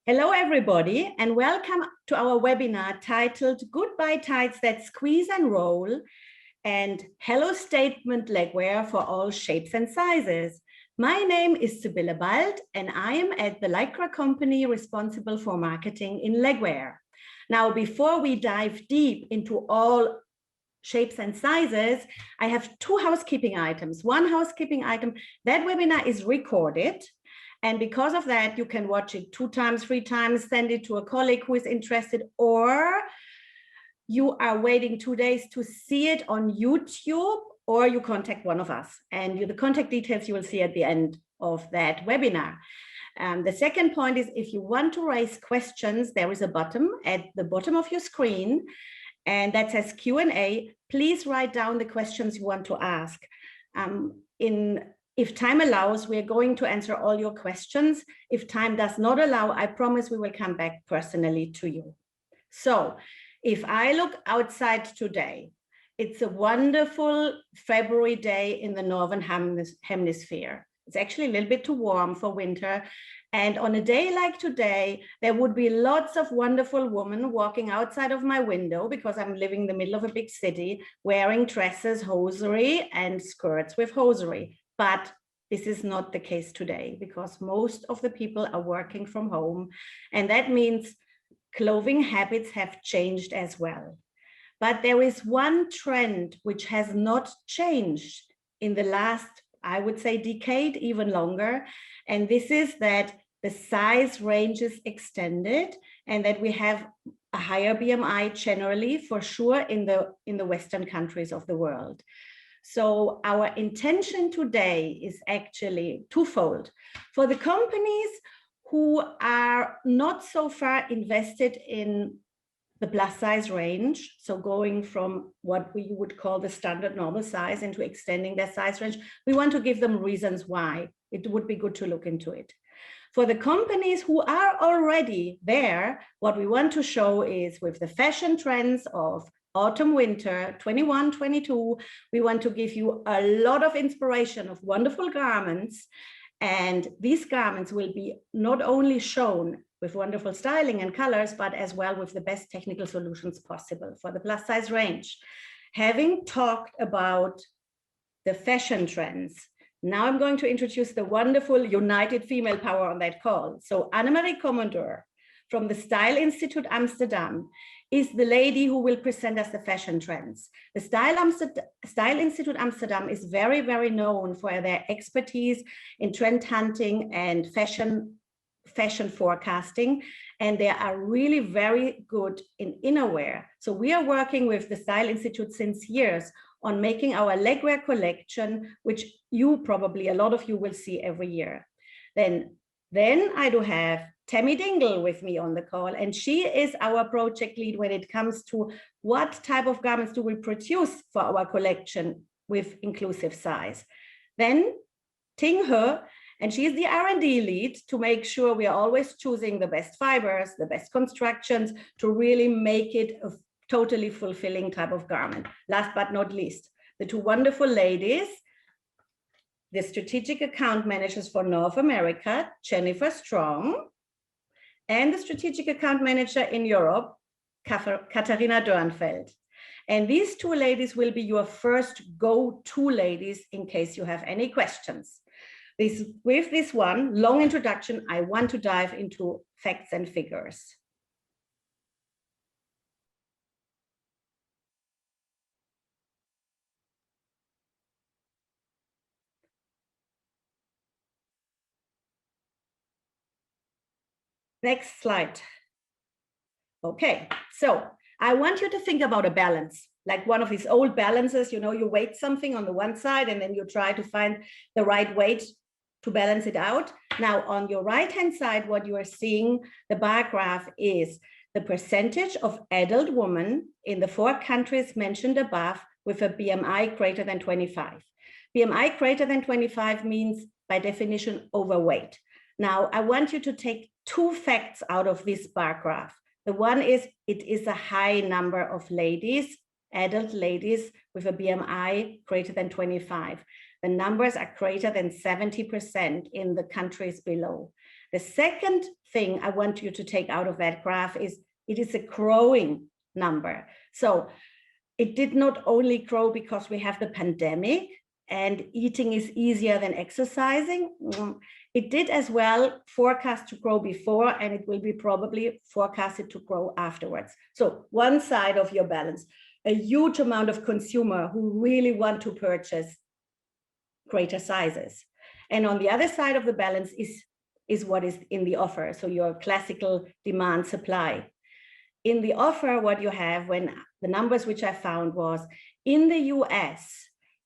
Hello, everybody, and welcome to our webinar titled Goodbye Tights That Squeeze and Roll and Hello Statement Legwear for All Shapes and Sizes. My name is Sibylle Bald, and I am at the LYCRA company responsible for marketing in Legwear. Now, before we dive deep into all shapes and sizes, I have two housekeeping items. One housekeeping item, that webinar is recorded. And because of that, you can watch it 2 times, 3 times, send it to a colleague who is interested, or you are waiting 2 days to see it on YouTube, or you contact one of us. And the contact details you will see at the end of that webinar. The second point is, if you want to raise questions, there is a button at the bottom of your screen, and that says Q&A. Please write down the questions you want to ask. If time allows, we are going to answer all your questions. If time does not allow, I promise we will come back personally to you. So if I look outside today, it's a wonderful February day in the Northern Hemisphere. It's actually a little bit too warm for winter. And on a day like today, there would be lots of wonderful women walking outside of my window, because I'm living in the middle of a big city, wearing dresses, hosiery, and skirts with hosiery. But this is not the case today, because most of the people are working from home. And that means clothing habits have changed as well. But there is one trend which has not changed in the last, I would say, decade, even longer. And this is that the size range is extended, and that we have a higher BMI generally, for sure, in the Western countries of the world. So our intention today is actually twofold. For the companies who are not so far invested in the plus size range, so going from what we would call the standard normal size into extending their size range, we want to give them reasons why it would be good to look into it. For the companies who are already there, what we want to show is, with the fashion trends of autumn winter 21-22, we want to give you a lot of inspiration of wonderful garments. And these garments will be not only shown with wonderful styling and colors, but as well with the best technical solutions possible for the plus size range. Having talked about the fashion trends, now I'm going to introduce the wonderful united female power on that call. So Annemarie Commandeur from the Style Institute Amsterdam is the lady who will present us the fashion trends. The Style Institute Amsterdam is very, very known for their expertise in trend hunting and fashion forecasting, and they are really very good in innerwear. So we are working with the Style Institute since years on making our legwear collection, which a lot of you will see every year. Then I do have Tammy Dingle with me on the call, and she is our project lead when it comes to what type of garments do we produce for our collection with inclusive size. Then Ting He, and she is the R&D lead to make sure we are always choosing the best fibers, the best constructions to really make it a totally fulfilling type of garment. Last but not least, the two wonderful ladies, the strategic account managers for North America, Jennifer Strong, and the strategic account manager in Europe, Katharina Dörnfeld. And these two ladies will be your first go-to ladies in case you have any questions. With this one long introduction, I want to dive into facts and figures. Next slide. Okay, so I want you to think about a balance, like one of these old balances. You know, you weight something on the one side and then you try to find the right weight to balance it out. Now, on your right-hand side, what you are seeing, the bar graph, is the percentage of adult women in the 4 countries mentioned above with a BMI greater than 25. BMI greater than 25 means, by definition, overweight. Now, I want you to take 2 facts out of this bar graph. The one is, it is a high number of ladies, adult ladies with a BMI greater than 25. The numbers are greater than 70% in the countries below. The second thing I want you to take out of that graph is it is a growing number. So it did not only grow because we have the pandemic and eating is easier than exercising. It did as well forecast to grow before, and it will be probably forecasted to grow afterwards. So one side of your balance, a huge amount of consumer who really want to purchase greater sizes. And on the other side of the balance is what is in the offer. So your classical demand supply. In the offer, what you have, when the numbers which I found was in the US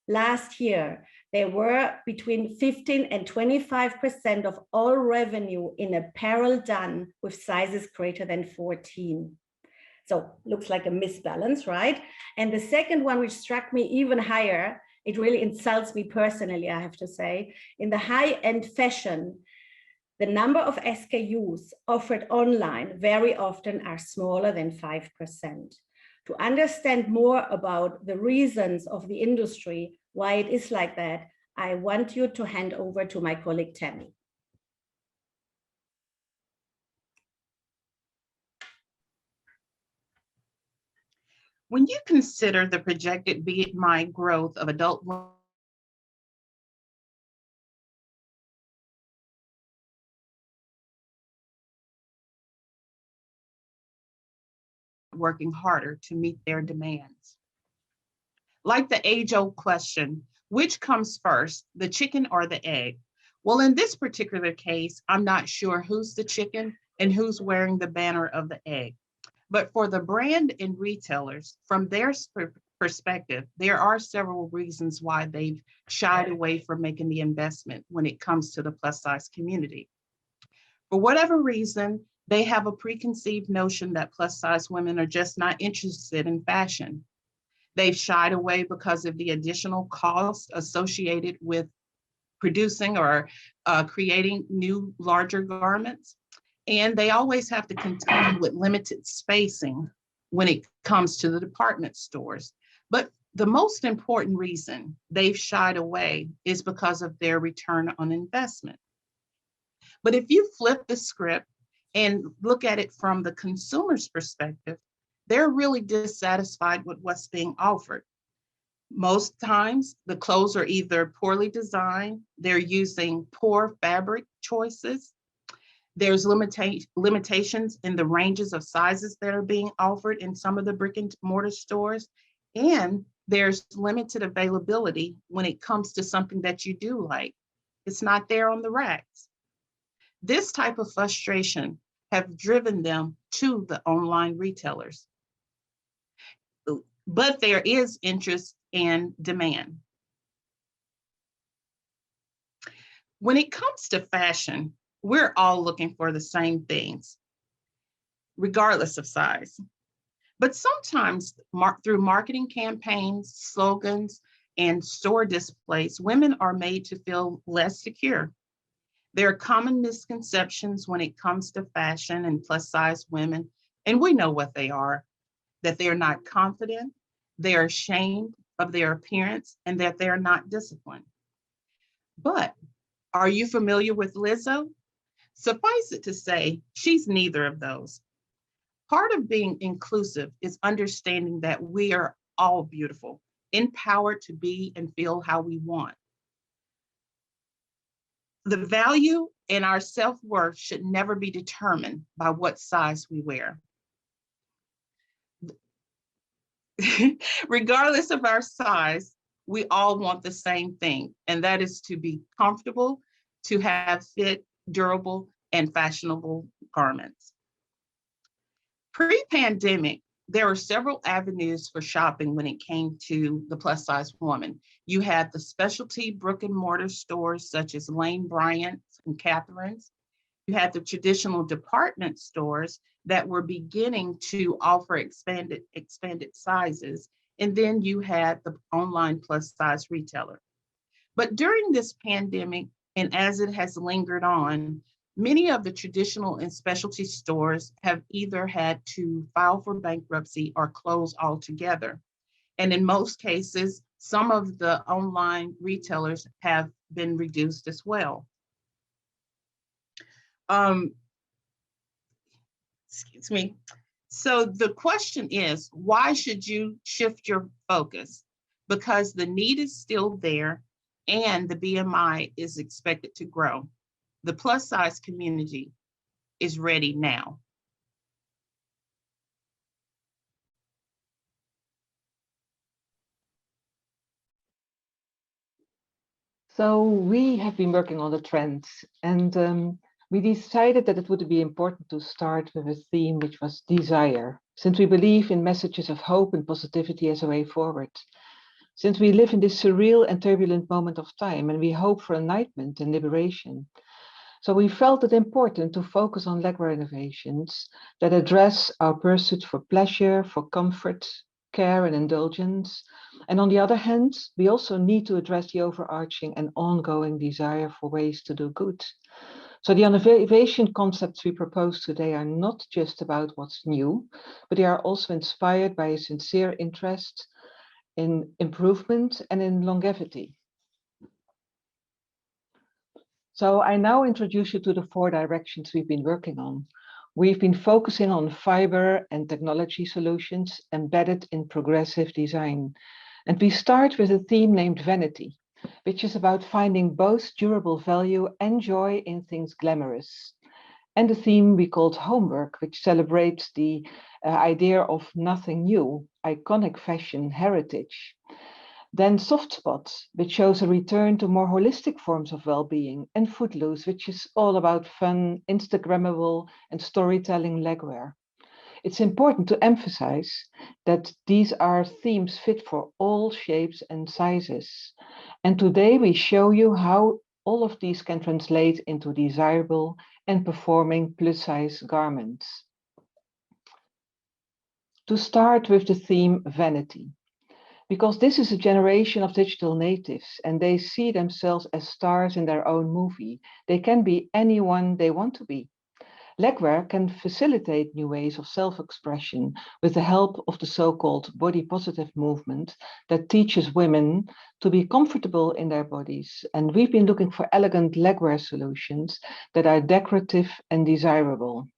last year, there were between 15 and 25% of all revenue in apparel done with sizes greater than 14. So looks like a misbalance, right? And the second one, which struck me even higher, it really insults me personally, I have to say, in the high-end fashion, the number of SKUs offered online very often are smaller than 5%. To understand more about the reasons of the industry, why it is like that, I want you to hand over to my colleague, Tammy. When you consider the projected BMI growth of adult working harder to meet their demands. Like the age-old question, which comes first, the chicken or the egg? Well, in this particular case, I'm not sure who's the chicken and who's wearing the banner of the egg. But for the brand and retailers, from their perspective, there are several reasons why they've shied away from making the investment when it comes to the plus size community. For whatever reason, they have a preconceived notion that plus size women are just not interested in fashion. They've shied away because of the additional costs associated with producing or creating new, larger garments. And they always have to contend with limited spacing when it comes to the department stores. But the most important reason they've shied away is because of their return on investment. But if you flip the script and look at it from the consumer's perspective, they're really dissatisfied with what's being offered. Most times, the clothes are either poorly designed, they're using poor fabric choices, there's limitations in the ranges of sizes that are being offered in some of the brick and mortar stores, and there's limited availability when it comes to something that you do like. It's not there on the racks. This type of frustration have driven them to the online retailers. But there is interest and demand. When it comes to fashion, we're all looking for the same things, regardless of size. But sometimes through marketing campaigns, slogans, and store displays, women are made to feel less secure. There are common misconceptions when it comes to fashion and plus size women, and we know what they are, that they're not confident, they're ashamed of their appearance, and that they're not disciplined. But are you familiar with Lizzo? Suffice it to say, she's neither of those. Part of being inclusive is understanding that we are all beautiful, empowered to be and feel how we want. The value and our self-worth should never be determined by what size we wear. Regardless of our size, we all want the same thing, and that is to be comfortable, to have fit, durable, and fashionable garments. Pre-pandemic, there were several avenues for shopping when it came to the plus size woman. You had the specialty brick and mortar stores such as Lane Bryant and Catherine's. You had the traditional department stores that were beginning to offer expanded sizes. And then you had the online plus size retailer. But during this pandemic, and as it has lingered on, many of the traditional and specialty stores have either had to file for bankruptcy or close altogether. And in most cases, some of the online retailers have been reduced as well. Excuse me. So the question is, why should you shift your focus? Because the need is still there and the BMI is expected to grow. The plus size community is ready now. So we have been working on the trends, and we decided that it would be important to start with a theme which was desire, since we believe in messages of hope and positivity as a way forward. Since we live in this surreal and turbulent moment of time, and we hope for enlightenment and liberation. So we felt it important to focus on Legwear innovations that address our pursuit for pleasure, for comfort, care and indulgence. And on the other hand, we also need to address the overarching and ongoing desire for ways to do good. So the innovation concepts we propose today are not just about what's new, but they are also inspired by a sincere interest in improvement and in longevity. So I now introduce you to the 4 directions we've been working on. We've been focusing on fiber and technology solutions embedded in progressive design. And we start with a theme named vanity, which is about finding both durable value and joy in things glamorous. And the theme we called homework, which celebrates the idea of nothing new, iconic fashion heritage. Then soft spots, which shows a return to more holistic forms of well-being, and footloose, which is all about fun, Instagrammable and storytelling legwear. It's important to emphasize that these are themes fit for all shapes and sizes. And today we show you how all of these can translate into desirable and performing plus-size garments. To start with the theme vanity, because this is a generation of digital natives and they see themselves as stars in their own movie. They can be anyone they want to be. Legwear can facilitate new ways of self-expression with the help of the so-called body positive movement that teaches women to be comfortable in their bodies. And we've been looking for elegant legwear solutions that are decorative and desirable,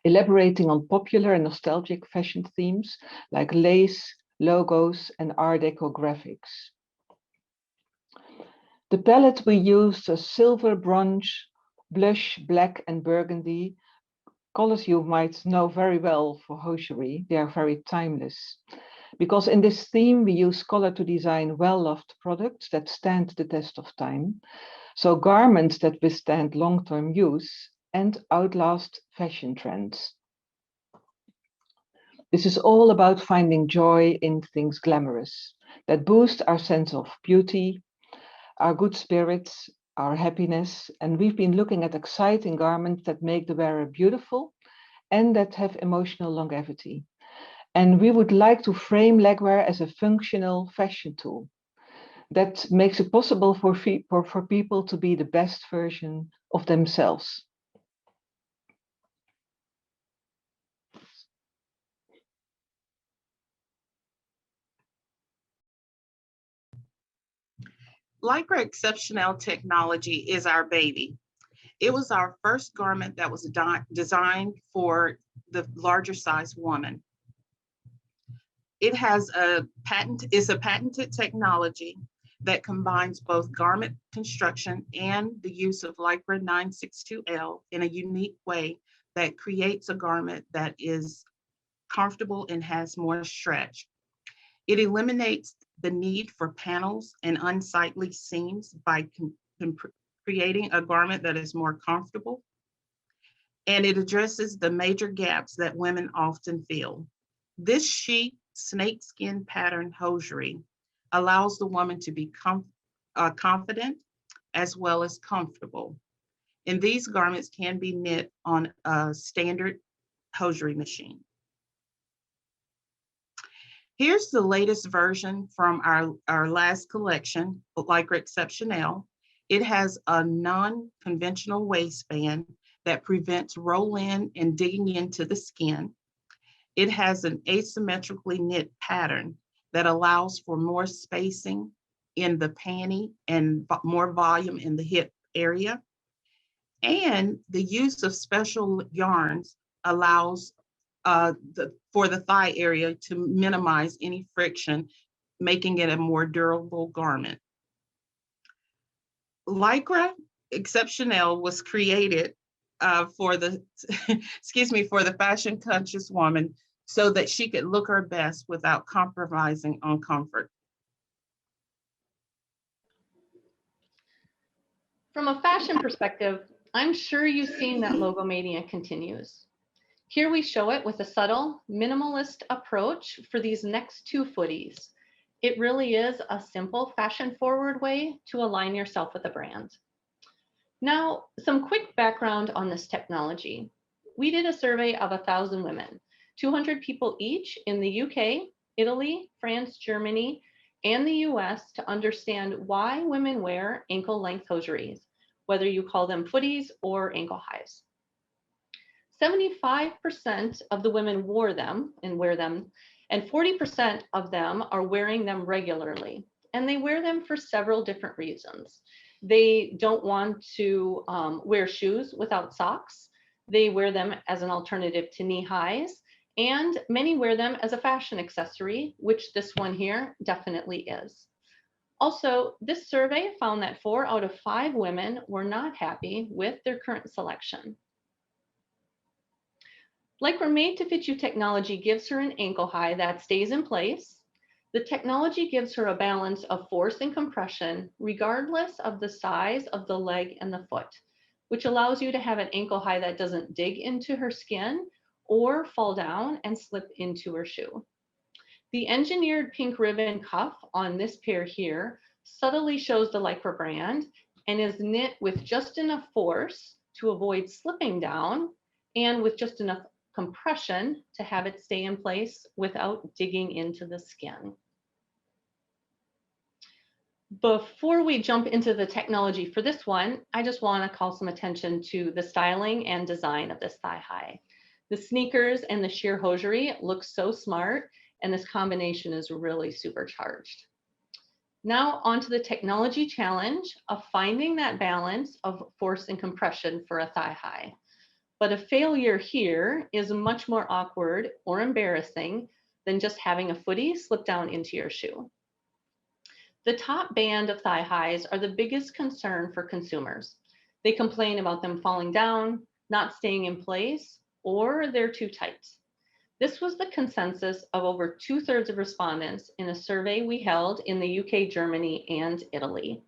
elaborating on popular and nostalgic fashion themes like lace, logos, and Art Deco graphics. The palette we used was silver, bronze, blush, black, and burgundy, colors you might know very well for hosiery. They are very timeless. Because in this theme, we use color to design well-loved products that stand the test of time. So garments that withstand long-term use and outlast fashion trends. This is all about finding joy in things glamorous that boost our sense of beauty, our good spirits, our happiness. And we've been looking at exciting garments that make the wearer beautiful and that have emotional longevity. And we would like to frame legwear as a functional fashion tool that makes it possible for people to be the best version of themselves. LYCRA XCEPTIONELLE technology is our baby. It was our first garment that was designed for the larger size woman. It has a patented technology that combines both garment construction and the use of LYCRA 962L in a unique way that creates a garment that is comfortable and has more stretch. It eliminates the need for panels and unsightly seams by creating a garment that is more comfortable. And it addresses the major gaps that women often feel. This chic snakeskin pattern hosiery allows the woman to be confident as well as comfortable. And these garments can be knit on a standard hosiery machine. Here's the latest version from our last collection, LYCRA XCEPTIONELLE. It has a non-conventional waistband that prevents roll-in and digging into the skin. It has an asymmetrically knit pattern that allows for more spacing in the panty and more volume in the hip area. And the use of special yarns allows for the thigh area to minimize any friction, making it a more durable garment. LYCRA XCEPTIONELLE was created for the, for the fashion conscious woman so that she could look her best without compromising on comfort. From a fashion perspective, I'm sure you've seen that logo mania continues. Here we show it with a subtle, minimalist approach for these next two footies. It really is a simple, fashion-forward way to align yourself with a brand. Now, some quick background on this technology. We did a survey of 1,000 women, 200 people each in the UK, Italy, France, Germany, and the US to understand why women wear ankle-length hosieries, whether you call them footies or ankle highs. 75% of the women wore them and wear them, and 40% of them are wearing them regularly. And they wear them for several different reasons. They don't want to wear shoes without socks. They wear them as an alternative to knee highs, and many wear them as a fashion accessory, which this one here definitely is. Also, this survey found that 4 out of 5 women were not happy with their current selection. LYCRA Made to Fit You technology gives her an ankle high that stays in place. The technology gives her a balance of force and compression, regardless of the size of the leg and the foot, which allows you to have an ankle high that doesn't dig into her skin or fall down and slip into her shoe. The engineered pink ribbon cuff on this pair here subtly shows the LYCRA brand and is knit with just enough force to avoid slipping down and with just enough compression to have it stay in place without digging into the skin. Before we jump into the technology for this one, I just want to call some attention to the styling and design of this thigh high. The sneakers and the sheer hosiery look so smart, and this combination is really supercharged. Now onto the technology challenge of finding that balance of force and compression for a thigh high. But a failure here is much more awkward or embarrassing than just having a footie slip down into your shoe. The top band of thigh highs are the biggest concern for consumers. They complain about them falling down, not staying in place, or they're too tight. This was the consensus of over 2/3 of respondents in a survey we held in the UK, Germany, and Italy.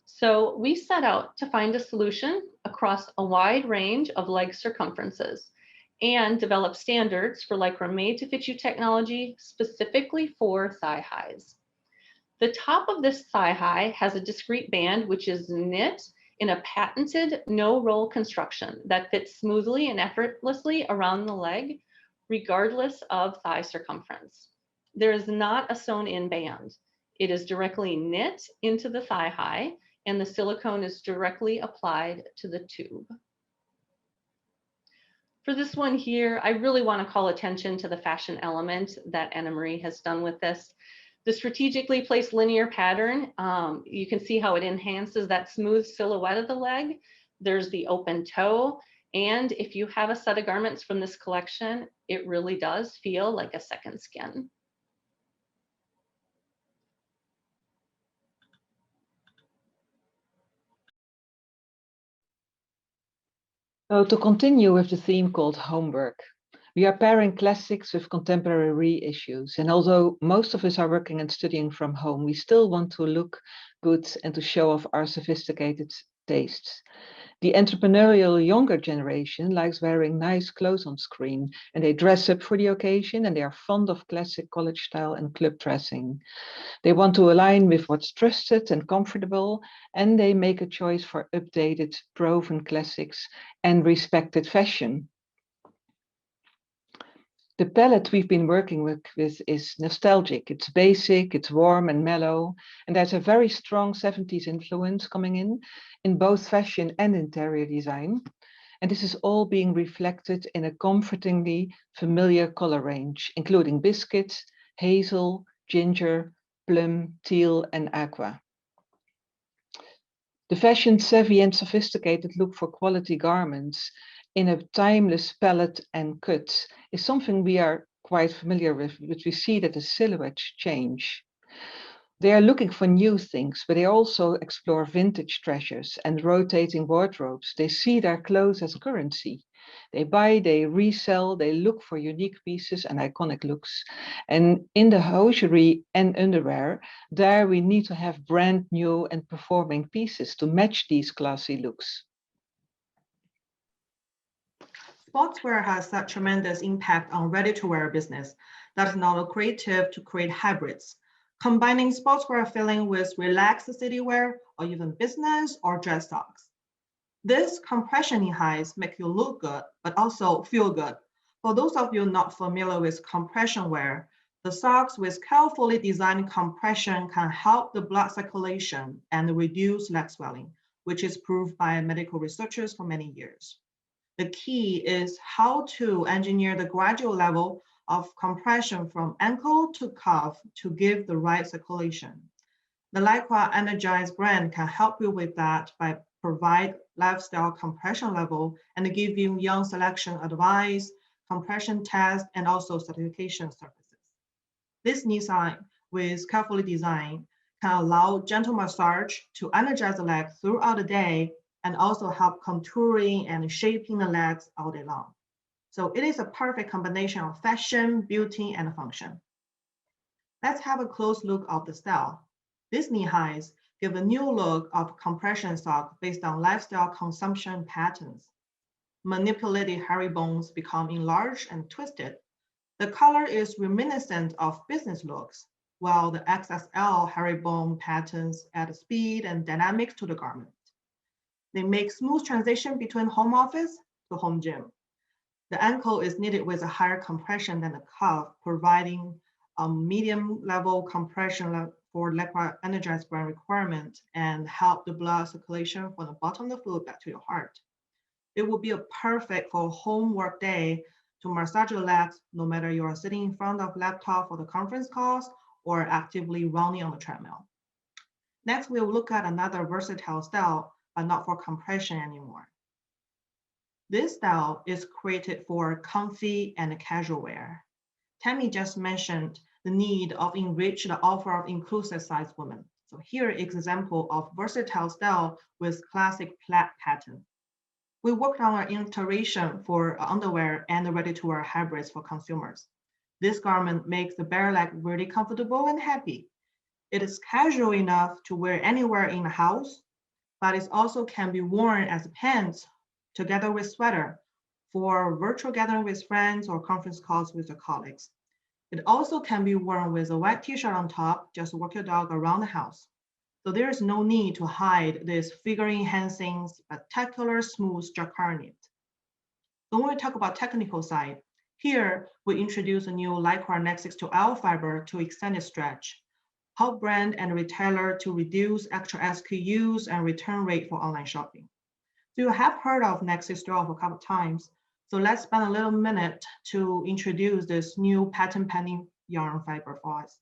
So we set out to find a solution across a wide range of leg circumferences and develop standards for LYCRA Made to Fit You technology specifically for thigh highs. The top of this thigh high has a discrete band which is knit in a patented no-roll construction that fits smoothly and effortlessly around the leg, regardless of thigh circumference. There is not a sewn-in band. It is directly knit into the thigh high, and the silicone is directly applied to the tube. For this one here, I really want to call attention to the fashion element that Anna Marie has done with this. The strategically placed linear pattern, you can see how it enhances that smooth silhouette of the leg. There's the open toe. And if you have a set of garments from this collection, it really does feel like a second skin. So to continue with the theme called homework, we are pairing classics with contemporary reissues. And although most of us are working and studying from home, we still want to look good and to show off our sophisticated tastes. The entrepreneurial younger generation likes wearing nice clothes on screen, and they dress up for the occasion, and they are fond of classic college style and club dressing. They want to align with what's trusted and comfortable, and they make a choice for updated, proven classics and respected fashion. The palette we've been working with is nostalgic. It's basic, it's warm and mellow, and there's a very strong 70s influence coming in both fashion and interior design. And this is all being reflected in a comfortingly familiar color range, including biscuit, hazel, ginger, plum, teal, and aqua. The fashion savvy and sophisticated look for quality garments in a timeless palette and cut is something we are quite familiar with, but we see that the silhouettes change. They are looking for new things, but they also explore vintage treasures and rotating wardrobes. They see their clothes as currency. They buy, they resell, they look for unique pieces and iconic looks. And in the hosiery and underwear, there we need to have brand new and performing pieces to match these classy looks. Sportswear has such tremendous impact on ready-to-wear business that is now creative to create hybrids, combining sportswear feeling with relaxed city wear or even business or dress socks. This compression knee-highs make you look good, but also feel good. For those of you not familiar with compression wear, the socks with carefully designed compression can help the blood circulation and reduce leg swelling, which is proved by medical researchers for many years. The key is how to engineer the gradual level of compression from ankle to cuff to give the right circulation. The LYCRA Energize brand can help you with that by provide lifestyle compression level and give you young selection advice, compression test, and also certification services. This knee sign with carefully designed can allow gentle massage to energize the leg throughout the day and also help contouring and shaping the legs all day long. So it is a perfect combination of fashion, beauty, and function. Let's have a close look of the style. These knee highs give a new look of compression sock based on lifestyle consumption patterns. Manipulated herringbones become enlarged and twisted. The color is reminiscent of business looks, while the XXL herringbone patterns add speed and dynamics to the garment. They make smooth transition between home office to home gym. The ankle is knitted with a higher compression than the cuff, providing a medium level compression for LYCRA Energize brand requirement and help the blood circulation from the bottom of the foot back to your heart. It will be a perfect for a home work day to massage your legs, no matter you are sitting in front of laptop for the conference calls or actively running on the treadmill. Next, we'll look at another versatile style, but not for compression anymore. This style is created for comfy and casual wear. Tammy just mentioned the need of enrich the offer of inclusive size women. So here is an example of versatile style with classic plaid pattern. We worked on an iteration for underwear and ready-to-wear hybrids for consumers. This garment makes the bare leg really comfortable and happy. It is casual enough to wear anywhere in the house, but it also can be worn as pants together with sweater for virtual gathering with friends or conference calls with your colleagues. It also can be worn with a white t-shirt on top, just walk your dog around the house. So there is no need to hide this figure-enhancing, spectacular, smooth jacquard knit. So when we talk about technical side, here we introduce a new LYCRA Next 62L fiber to extend its stretch, help brand and retailer to reduce extra SKUs and return rate for online shopping. So you have heard of Next 62L a couple of times. So let's spend a little minute to introduce this new patent pending yarn fiber for us.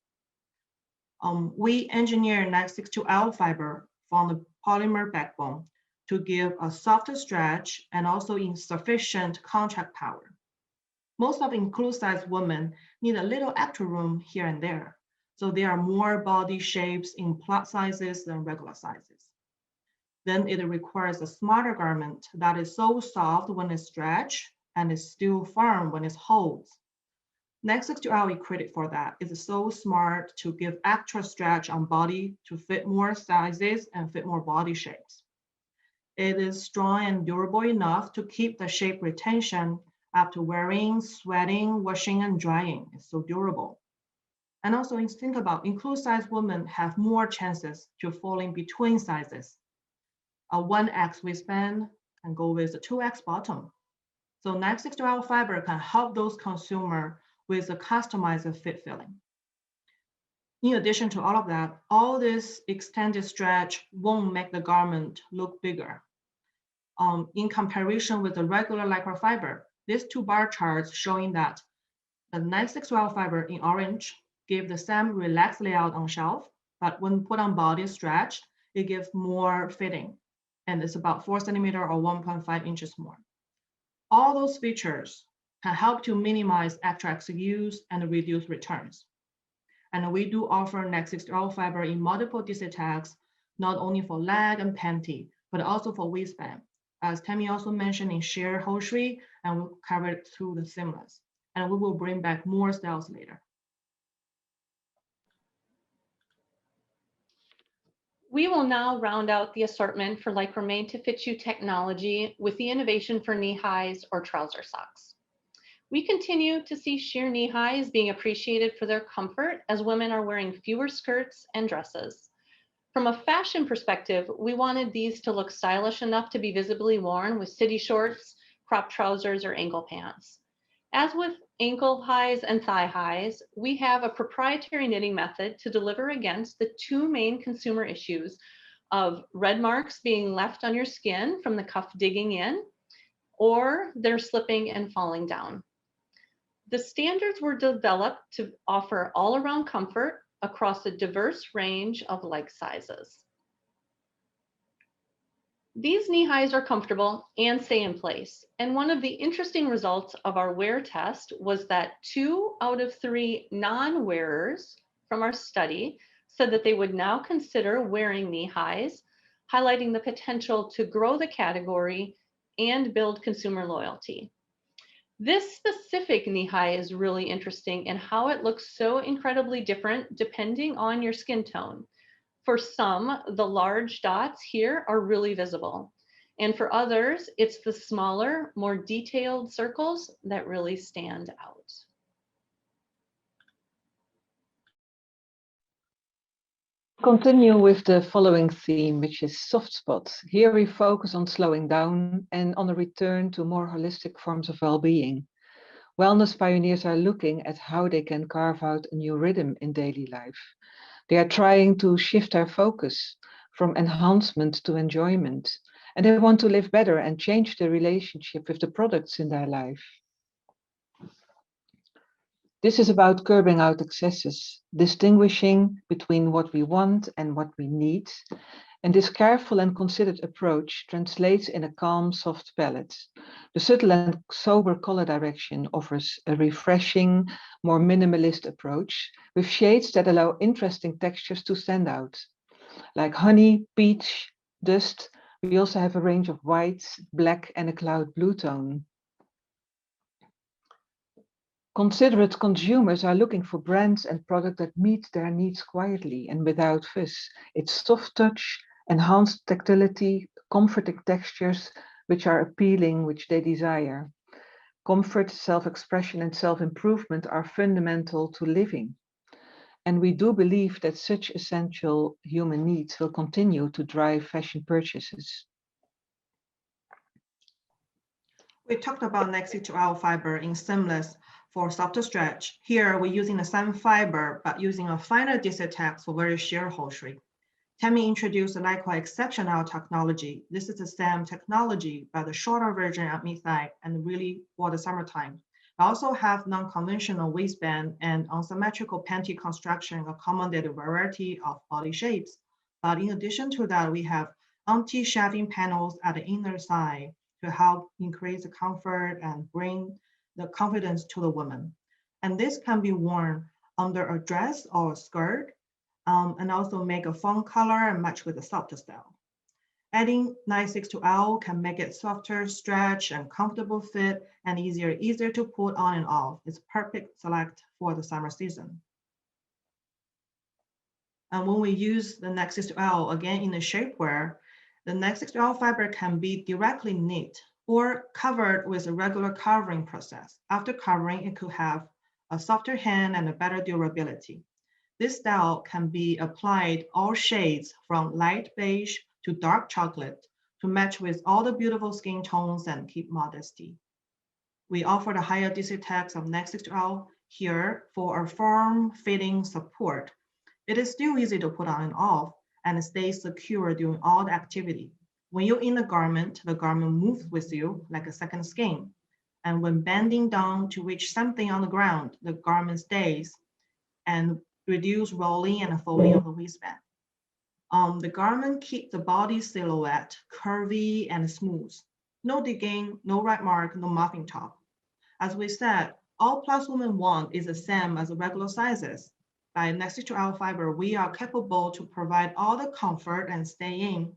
We engineered Next 62L fiber from the polymer backbone to give a softer stretch and also insufficient contract power. Most of inclusive women need a little extra room here and there. So there are more body shapes in plus sizes than regular sizes. Then it requires a smarter garment that is so soft when it's stretched and is still firm when it holds. Next 62L we created for that is so smart to give extra stretch on body to fit more sizes and fit more body shapes. It is strong and durable enough to keep the shape retention after wearing, sweating, washing, and drying. It's so durable. And also think about inclusive women have more chances to fall in between sizes. A 1X waistband can go with a 2X bottom. So Next 62L fiber can help those consumers with a customized fit feeling. In addition to all of that, all this extended stretch won't make the garment look bigger. In comparison with the regular LYCRA fiber, these two bar charts showing that the Next 62L fiber in orange give the same relaxed layout on shelf, but when put on body stretched, It gives more fitting, and it's about 4 centimeters or 1.5 inches more. All those features can help to minimize extra use and reduce returns. And we do offer neck 60L fiber in multiple DC tags, not only for leg and panty, but also for waistband. As Tammy also mentioned in sheer hosiery, and we'll cover it through the seamless. And we will bring back more styles later. We will now round out the assortment for LYCRA Made to Fit You technology with the innovation for knee highs or trouser socks. We continue to see sheer knee highs being appreciated for their comfort as women are wearing fewer skirts and dresses. From a fashion perspective, we wanted these to look stylish enough to be visibly worn with city shorts, crop trousers, or ankle pants. As with ankle highs and thigh highs, we have a proprietary knitting method to deliver against the two main consumer issues of red marks being left on your skin from the cuff digging in, or they're slipping and falling down. The standards were developed to offer all-around comfort across a diverse range of leg sizes. These knee highs are comfortable and stay in place. And one of the interesting results of our wear test was that 2 out of 3 non-wearers from our study said that they would now consider wearing knee highs, highlighting the potential to grow the category and build consumer loyalty. This specific knee high is really interesting in how it looks so incredibly different depending on your skin tone. For some, the large dots here are really visible. And for others, it's the smaller, more detailed circles that really stand out. Continue with the following theme, which is soft spots. Here we focus on slowing down and on a return to more holistic forms of well-being. Wellness pioneers are looking at how they can carve out a new rhythm in daily life. They are trying to shift our focus from enhancement to enjoyment, and they want to live better and change their relationship with the products in their life. This is about curbing out excesses, distinguishing between what we want and what we need, and this careful and considered approach translates in a calm, soft palette. The subtle and sober color direction offers a refreshing, more minimalist approach with shades that allow interesting textures to stand out. Like honey, peach, dust, we also have a range of whites, black, and a cloud blue tone. Considerate consumers are looking for brands and products that meet their needs quietly and without fuss. It's soft touch, enhanced tactility, comforting textures which are appealing, which they desire. Comfort, self-expression, and self-improvement are fundamental to living. And we do believe that such essential human needs will continue to drive fashion purchases. We talked about neck 60L fiber in seamless for softer stretch. Here, we're using the same fiber, but using a finer DC tag for very sheer hosiery. Tammy introduced the LYCRA XCEPTIONELLE technology. This is the same technology, but the shorter version at mid-thigh and really for the summertime. We also have non-conventional waistband and unsymmetrical panty construction accommodate a variety of body shapes. But in addition to that, we have anti-shaving panels at the inner side to help increase the comfort and bring the confidence to the woman. And this can be worn under a dress or a skirt, and also make a fun color and match with a softer style. Adding 962L can make it softer, stretch, and comfortable fit, and easier to put on and off. It's perfect select for the summer season. And when we use the neck 60L, again in the shapewear, the neck 60L fiber can be directly knit or covered with a regular covering process. After covering, it could have a softer hand and a better durability. This style can be applied all shades from light beige to dark chocolate to match with all the beautiful skin tones and keep modesty. We offer the higher DC tags of neck 60L here for a firm fitting support. It is still easy to put on and off and stays secure during all the activity. When you're in the garment moves with you like a second skin. And when bending down to reach something on the ground, the garment stays and reduce rolling and folding of the waistband. The garment keep the body silhouette curvy and smooth. No digging, no right mark, no muffin top. As we said, all plus women want is the same as the regular sizes. By Next to Our Fiber, we are capable to provide all the comfort and stay in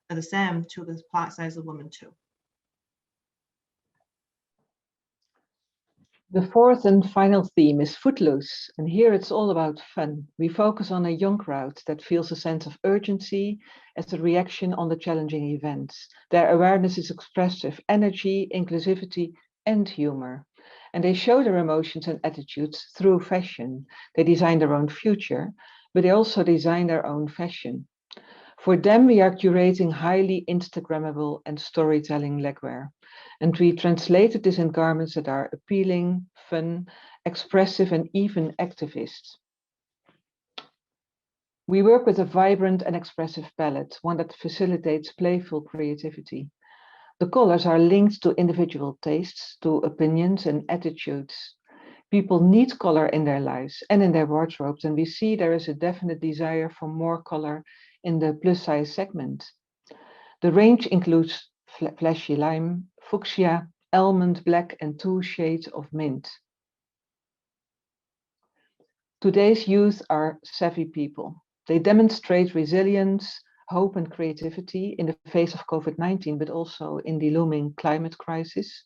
the same to the plus size women too. The fourth and final theme is Footloose, and here it's all about fun. We focus on a young crowd that feels a sense of urgency as a reaction on the challenging events. Their awareness is expressive, energy, inclusivity, and humor. And they show their emotions and attitudes through fashion. They design their own future, but they also design their own fashion. For them, we are curating highly Instagrammable and storytelling legwear. And we translated this in garments that are appealing, fun, expressive, and even activist. We work with a vibrant and expressive palette, one that facilitates playful creativity. The colors are linked to individual tastes, to opinions and attitudes. People need color in their lives and in their wardrobes, and we see there is a definite desire for more color in the plus size segment. The range includes flashy lime, fuchsia, almond black, and 2 shades of mint. Today's youth are savvy people. They demonstrate resilience, hope, and creativity in the face of COVID-19, but also in the looming climate crisis.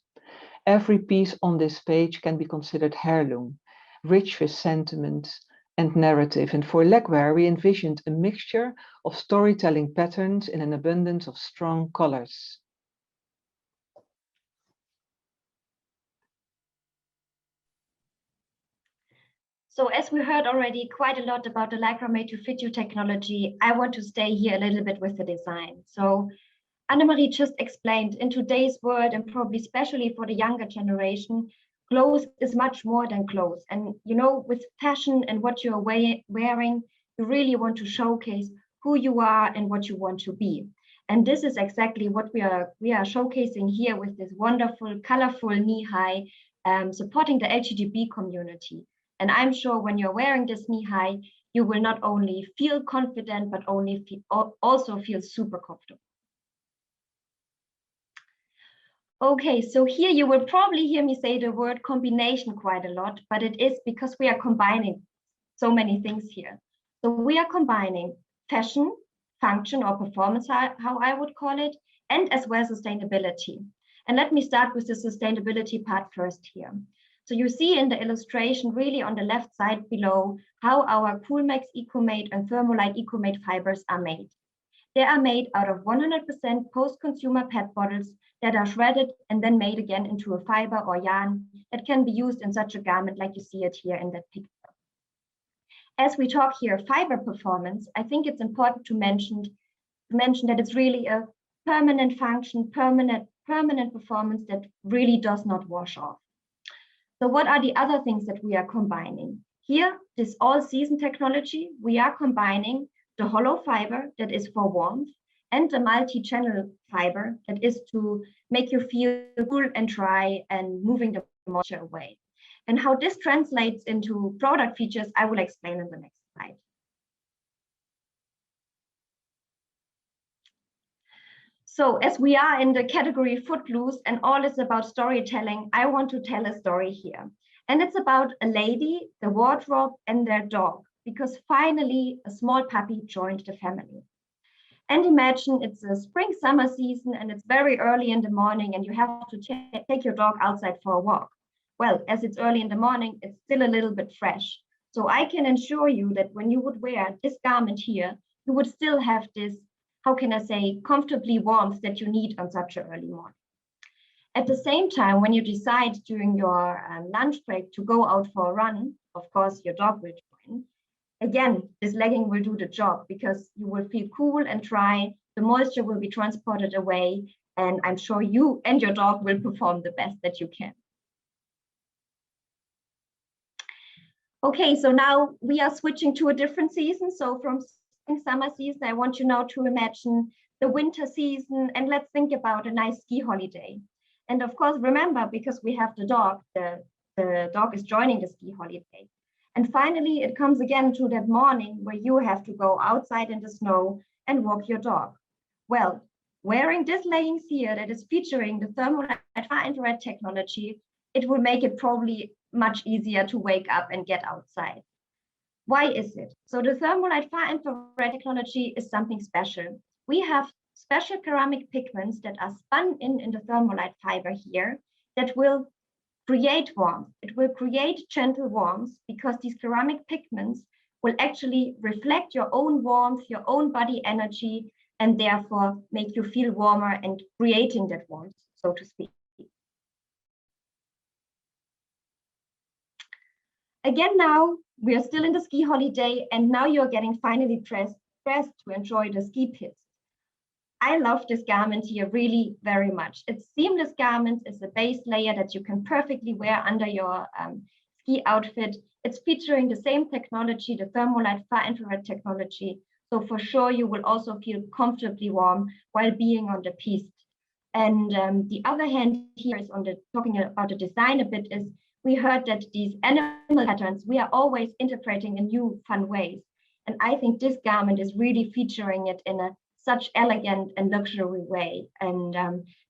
Every piece on this page can be considered heirloom, rich with sentiment and narrative. And for legwear, we envisioned a mixture of storytelling patterns in an abundance of strong colors. So as we heard already quite a lot about the LYCRA Made to Fit You technology, I want to stay here a little bit with the design. So Annemarie just explained, in today's world, and probably especially for the younger generation, clothes is much more than clothes. And you know, with fashion and what you're wearing, you really want to showcase who you are and what you want to be. And this is exactly what we are showcasing here with this wonderful, colorful knee-high, supporting the LGBT community. And I'm sure when you're wearing this knee-high, you will not only feel confident, but also feel super comfortable. Okay, so here you will probably hear me say the word combination quite a lot, but it is because we are combining so many things here. So we are combining fashion, function, or performance, how I would call it, and as well sustainability. And let me start with the sustainability part first here. So you see in the illustration, really on the left side below, how our COOLMAX EcoMade and THERMOLITE EcoMade fibers are made. They are made out of 100% post-consumer PET bottles that are shredded and then made again into a fiber or yarn that can be used in such a garment like you see it here in that picture. As we talk here fiber performance, I think it's important to mention that it's really a permanent function, permanent performance that really does not wash off. So what are the other things that we are combining? Here, this all-season technology, we are combining the hollow fiber that is for warmth and the multi-channel fiber that is to make you feel cool and dry and moving the moisture away. And how this translates into product features, I will explain in the next slide. So as we are in the category Footloose and all is about storytelling, I want to tell a story here. And it's about a lady, the wardrobe, and their dog, because finally a small puppy joined the family. And imagine it's a spring summer season and it's very early in the morning and you have to take your dog outside for a walk. Well, as it's early in the morning, it's still a little bit fresh. So I can assure you that when you would wear this garment here, you would still have this, how can I say, comfortably warmth that you need on such an early morning. At the same time, when you decide during your lunch break to go out for a run, of course, your dog will join. Again, this legging will do the job because you will feel cool and dry, the moisture will be transported away, and I'm sure you and your dog will perform the best that you can. Okay, so now we are switching to a different season. So from spring summer season, I want you now to imagine the winter season and let's think about a nice ski holiday. And of course, remember, because we have the dog is joining the ski holiday. And finally, it comes again to that morning where you have to go outside in the snow and walk your dog. Well, wearing this leggings here that is featuring the THERMOLITE FAR INFRARED technology, it will make it probably much easier to wake up and get outside. Why is it? So the THERMOLITE FAR INFRARED technology is something special. We have special ceramic pigments that are spun in the thermolite fiber here that will create warmth. It will create gentle warmth because these ceramic pigments will actually reflect your own warmth, your own body energy, and therefore make you feel warmer and creating that warmth, so to speak. Again, now we are still in the ski holiday, and now you're getting finally dressed to enjoy the ski pits. I love this garment here really very much. It's seamless garment. It's a base layer that you can perfectly wear under your ski outfit. It's featuring the same technology, the THERMOLITE FAR INFRARED technology. So for sure, you will also feel comfortably warm while being on the piste. And the other hand here is on the talking about the design a bit is we heard that these animal patterns, we are always interpreting in new fun ways. And I think this garment is really featuring it in a such elegant and luxury way. And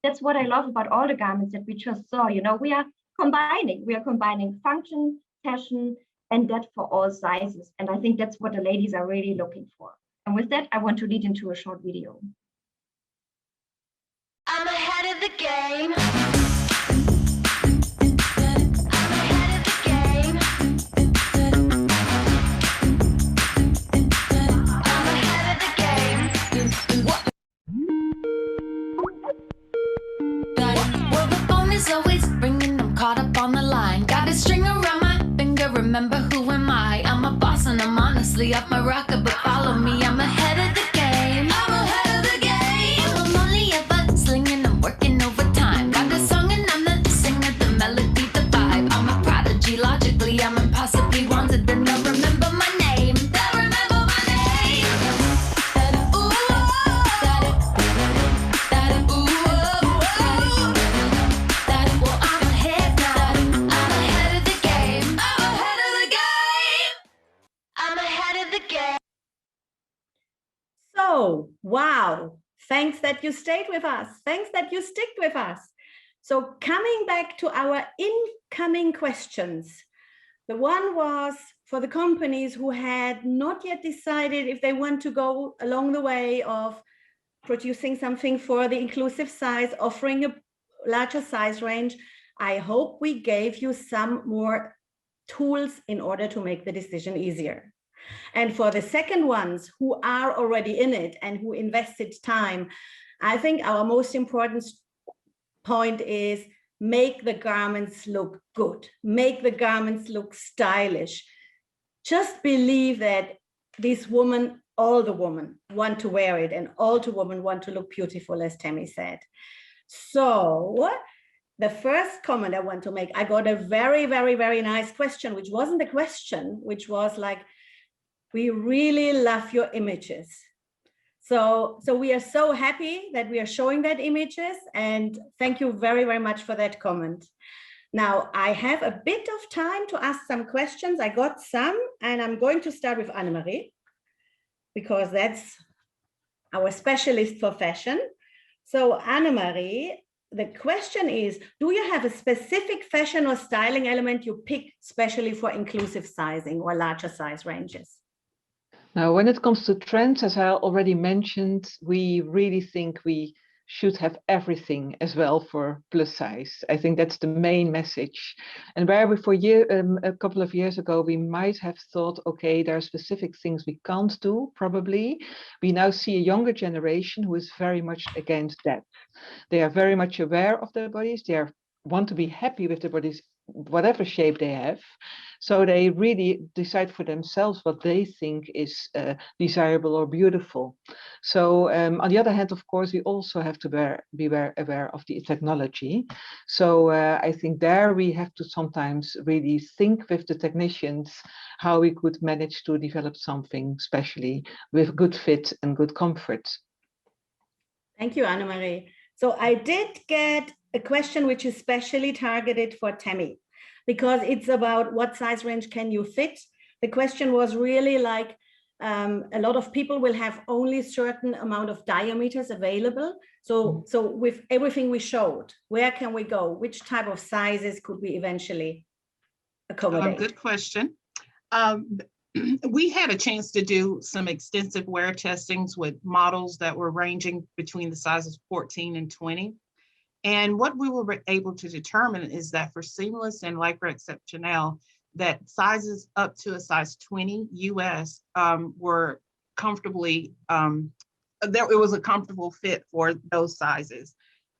that's what I love about all the garments that we just saw. You know, we are combining function, fashion, and that for all sizes. And I think that's what the ladies are really looking for. And with that, I want to lead into a short video. I'm ahead of the game. Always bringing them caught up on the line. Got a string around my finger, remember who am I? I'm a boss and I'm honestly off my rocker, but follow me, I'm ahead of the game. I'm ahead of the game. I'm only ever slinging, I'm working overtime. Got a song and I'm the singer, the melody, the vibe. I'm a prodigy, logically I'm impossibly wanted, then they'll remember my name. They'll remember my name. Ooh, So, wow, thanks that you stayed with us. Thanks that you stick with us. So coming back to our incoming questions, the one was for the companies who had not yet decided if they want to go along the way of producing something for the inclusive size, offering a larger size range. I hope we gave you some more tools in order to make the decision easier. And for the second ones who are already in it and who invested time, I think our most important point is make the garments look good, make the garments look stylish. Just believe that this woman, all the women want to wear it and all the women want to look beautiful, as Tammy said. So the first comment I want to make, I got a very, very, very nice question, which wasn't a question, which was like, we really love your images. So we are so happy that we are showing that images, and thank you very, very much for that comment. Now I have a bit of time to ask some questions. I got some, and I'm going to start with Annemarie, because that's our specialist for fashion. So Annemarie, the question is, do you have a specific fashion or styling element you pick specially for inclusive sizing or larger size ranges? Now, when it comes to trends, as I already mentioned, we really think we should have everything as well for plus size. I think that's the main message. And where we a couple of years ago, we might have thought, okay, there are specific things we can't do, probably. We now see a younger generation who is very much against that. They are very much aware of their bodies. They want to be happy with their bodies, whatever shape they have. So they really decide for themselves what they think is desirable or beautiful. So on the other hand, of course, we also have to be aware of the technology. So I think there we have to sometimes really think with the technicians how we could manage to develop something especially with good fit and good comfort. Thank you, Annemarie. So I did get a question which is specially targeted for Tammy. because it's about what size range can you fit. The question was really like, a lot of people will have only certain amount of diameters available. So with everything we showed, where can we go? Which type of sizes could we eventually accommodate? Good question. We had a chance to do some extensive wear testings with models that were ranging between the sizes 14 and 20. And what we were able to determine is that for seamless and LYCRA XCEPTIONELLE, that sizes up to a size 20 US were comfortably, it was a comfortable fit for those sizes.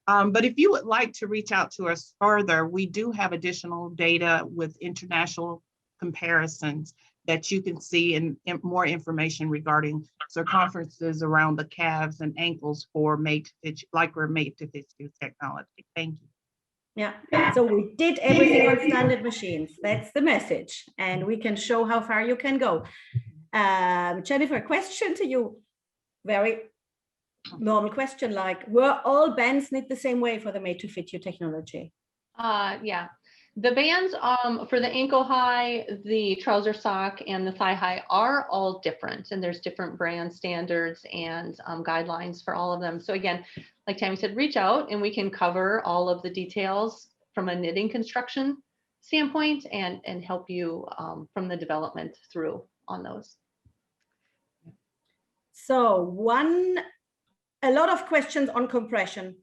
But if you would like to reach out to us further, we do have additional data with international comparisons that you can see and more information regarding circumferences around the calves and ankles for LYCRA made to fit you technology. Thank you. Yeah, so we did everything on standard machines. That's the message. And we can show how far you can go. Jennifer, question to you. Very normal question, like, were all bands knit the same way for the made to fit you technology? Yeah, the bands for the ankle high, the trouser sock, and the thigh high are all different, and there's different brand standards and guidelines for all of them. So again, like Tammy said, reach out and we can cover all of the details from a knitting construction standpoint and help you from the development through on those. So a lot of questions on compression.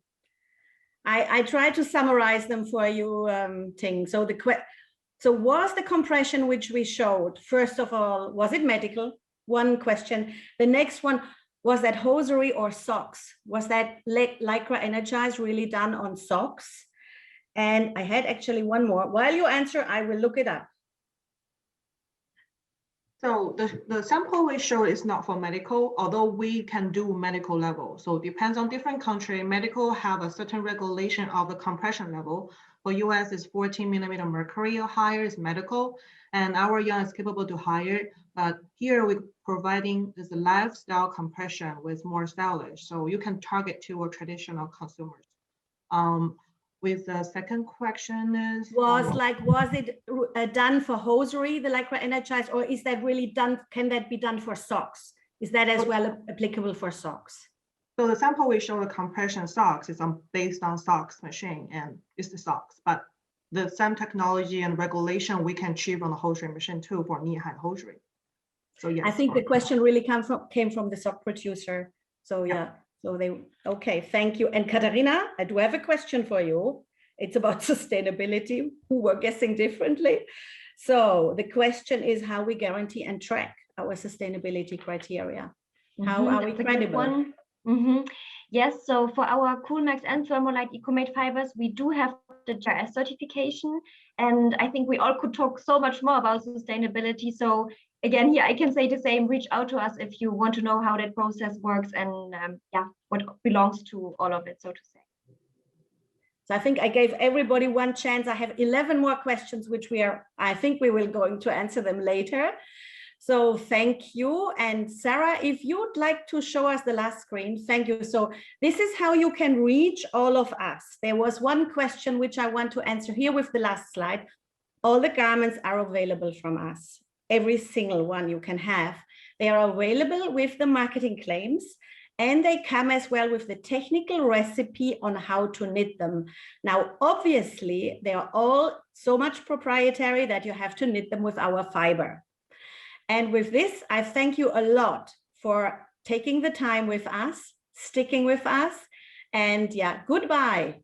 I tried to summarize them for you, Ting. So was the compression which we showed, first of all, was it medical? One question. The next one, was that hosiery or socks? Was that LYCRA Energize really done on socks? And I had actually one more. While you answer, I will look it up. So the sample we showed is not for medical, although we can do medical level. So it depends on different country. Medical have a certain regulation of the compression level. For US is 14 millimeter mercury or higher is medical, and our yarn is capable to higher. But here we're providing this lifestyle compression with more stylish. So you can target to a traditional consumers. With the second question is was it done for hosiery, the LYCRA Energize, or is that really done? Can that be done for socks? Is that as well applicable for socks? So the sample we show the compression socks is based on socks machine, and it's the socks. But the same technology and regulation we can achieve on the hosiery machine too for knee-high hosiery. So yes, I think the question really came from the sock producer. So yeah. So okay, thank you. And Katarina, I do have a question for you. It's about sustainability, who were guessing differently. So the question is how we guarantee and track our sustainability criteria. How are we credible? Yes, so for our COOLMAX and THERMOLITE EcoMade fibers, we do have the GRS certification. And I think we all could talk so much more about sustainability. So again, here I can say the same, reach out to us if you want to know how that process works and what belongs to all of it, so to say. So I think I gave everybody one chance. I have 11 more questions, which I think we will going to answer them later. So thank you. And Sarah, if you'd like to show us the last screen, thank you. So this is how you can reach all of us. There was one question which I want to answer here with the last slide. All the garments are available from us. Every single one you can have. They are available with the marketing claims, and they come as well with the technical recipe on how to knit them. Now, obviously, they are all so much proprietary that you have to knit them with our fiber. And with this, I thank you a lot for taking the time with us, sticking with us, and yeah, goodbye.